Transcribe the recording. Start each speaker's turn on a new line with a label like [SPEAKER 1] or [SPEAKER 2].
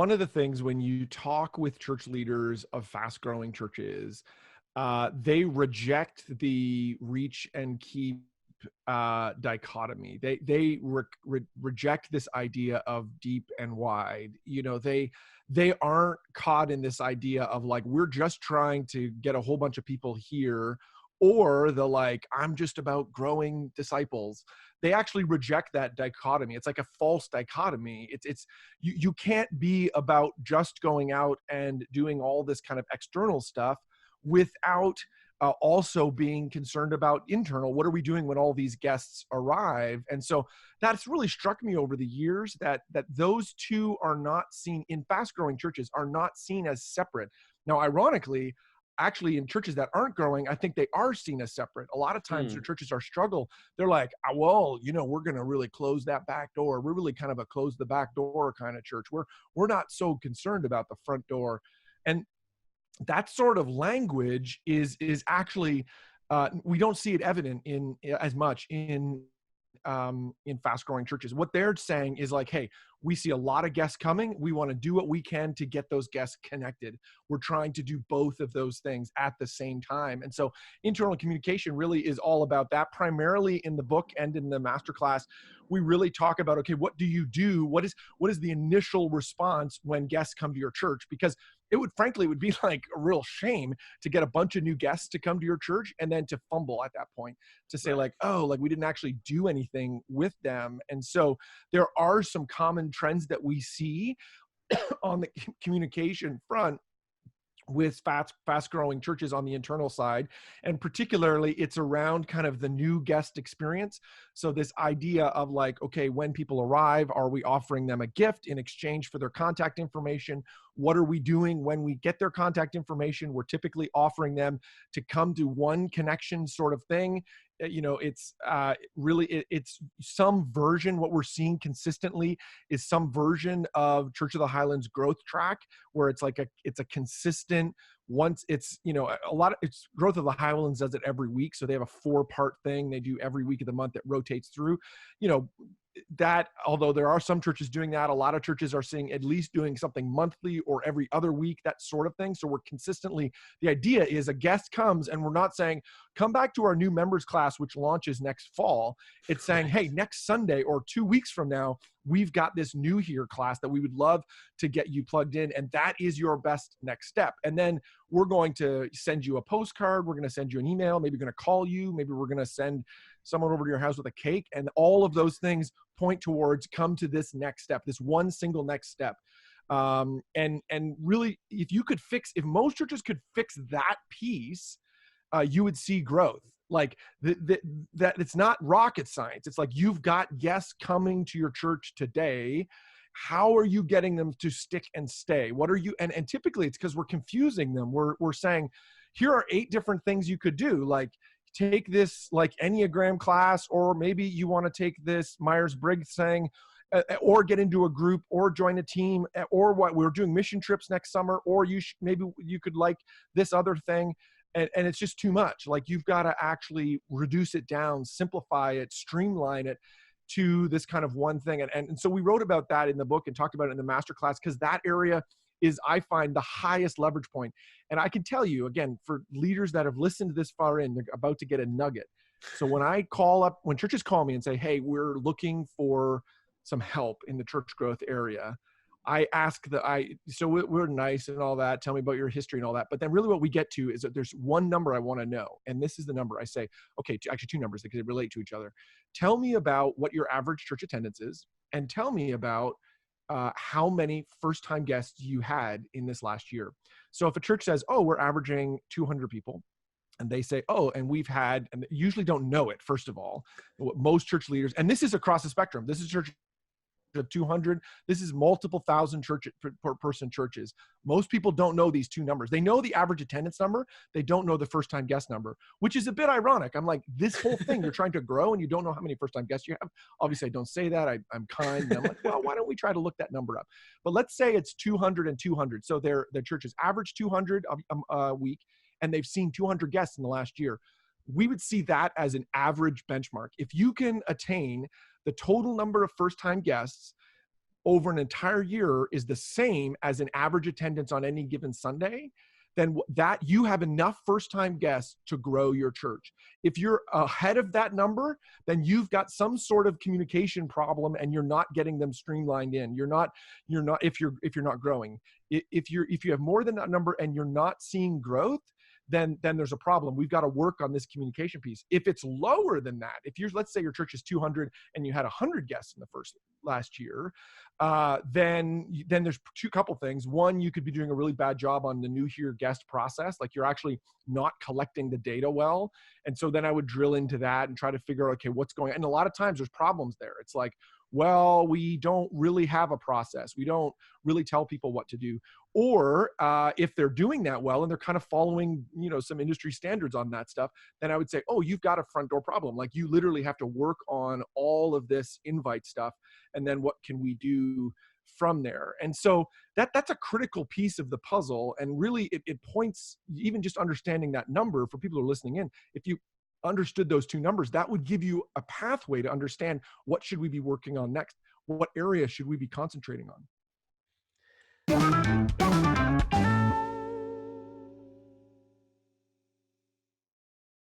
[SPEAKER 1] one of the things when you talk with church leaders of fast-growing churches, they reject the reach and keep dichotomy. They reject this idea of deep and wide. They aren't caught in this idea of like, we're just trying to get a whole bunch of people here, or the like, I'm just about growing disciples. They actually reject that dichotomy. It's like a false dichotomy. You can't be about just going out and doing all this kind of external stuff without also being concerned about internal. What are we doing when all these guests arrive? And so that's really struck me over the years, that those two are not seen in fast-growing churches, are not seen as separate. Now, ironically, actually in churches that aren't growing, I think they are seen as separate. A lot of times their churches are struggle. They're like, well, we're going to really close that back door. We're really kind of a close the back door kind of church. We're not so concerned about the front door. And that sort of language is actually, we don't see it evident in as much in fast-growing churches. What they're saying is like, hey, we see a lot of guests coming. We want to do what we can to get those guests connected. We're trying to do both of those things at the same time. And so internal communication really is all about that. Primarily in the book and in the masterclass, we really talk about, okay, what do you do? What is the initial response when guests come to your church? Because it would be like a real shame to get a bunch of new guests to come to your church and then to fumble at that point, to say like, oh, like we didn't actually do anything with them. And so there are some common trends that we see on the communication front with fast-growing churches on the internal side. And particularly it's around kind of the new guest experience. So this idea of like, okay, when people arrive, are we offering them a gift in exchange for their contact information? What are we doing when we get their contact information? We're typically offering them to come to one connection sort of thing. It's some version. What we're seeing consistently is some version of Church of the Highlands growth track, where it's a consistent, once it's, it's Growth of the Highlands does it every week. So they have a 4-part thing they do every week of the month that rotates through, that although there are some churches doing that, a lot of churches are seeing at least doing something monthly or every other week, that sort of thing. So we're consistently, the idea is a guest comes and we're not saying, come back to our new members class, which launches next fall. It's saying, hey, next Sunday or 2 weeks from now, we've got this new here class that we would love to get you plugged in. And that is your best next step. And then we're going to send you a postcard. We're going to send you an email. Maybe we're going to call you. Maybe we're going to send someone over to your house with a cake. And all of those things point towards come to this next step, this one single next step. And really, if most churches could fix that piece, you would see growth. Like that it's not rocket science. It's like, you've got guests coming to your church today. How are you getting them to stick and stay? What are you, and typically it's because we're confusing them. We're saying, here are 8 different things you could do. Like, take this like Enneagram class, or maybe you want to take this Myers-Briggs thing, or get into a group, or join a team, or what we're doing mission trips next summer, or maybe you could like this other thing. And it's just too much. Like, you've got to actually reduce it down, simplify it, streamline it to this kind of one thing. And so we wrote about that in the book and talked about it in the masterclass, because that area is, I find, the highest leverage point. And I can tell you, again, for leaders that have listened this far in, they're about to get a nugget. So when churches call me and say, hey, we're looking for some help in the church growth area, I ask so we're nice and all that. Tell me about your history and all that. But then really what we get to is that there's one number I want to know. And this is the number I say, okay, actually 2 numbers because they relate to each other. Tell me about what your average church attendance is, and tell me about how many first-time guests you had in this last year. So if a church says, oh, we're averaging 200 people, and they say, oh, and we've had, and they usually don't know it, first of all, most church leaders, and this is across the spectrum. This is church of 200. This is multiple thousand per person churches. Most people don't know these 2 numbers. They know the average attendance number. They don't know the first-time guest number, which is a bit ironic. I'm like, this whole thing, you're trying to grow and you don't know how many first-time guests you have. Obviously, I don't say that. I'm kind. And I'm like, well, why don't we try to look that number up? But let's say it's 200 and 200. So their churches average 200 a week, and they've seen 200 guests in the last year. We would see that as an average benchmark. If you can attain the total number of first-time guests over an entire year is the same as an average attendance on any given Sunday, then that you have enough first-time guests to grow your church. If you're ahead of that number, then you've got some sort of communication problem and you're not getting them streamlined in. You're not if you're not growing. If you have more than that number and you're not seeing growth, then there's a problem. We've got to work on this communication piece. If it's lower than that, let's say your church is 200 and you had 100 guests in the last year, then there's couple things. One, you could be doing a really bad job on the new here guest process. Like you're actually not collecting the data well. And so then I would drill into that and try to figure out, okay, what's going on? And a lot of times there's problems there. It's like, well, we don't really have a process. We don't really tell people what to do. Or if they're doing that well and they're kind of following, some industry standards on that stuff, then I would say, oh, you've got a front door problem. Like you literally have to work on all of this invite stuff. And then what can we do from there? And so that's a critical piece of the puzzle. And really it points, even just understanding that number for people who are listening in, if you understood those two numbers, that would give you a pathway to understand what should we be working on next? What area should we be concentrating on?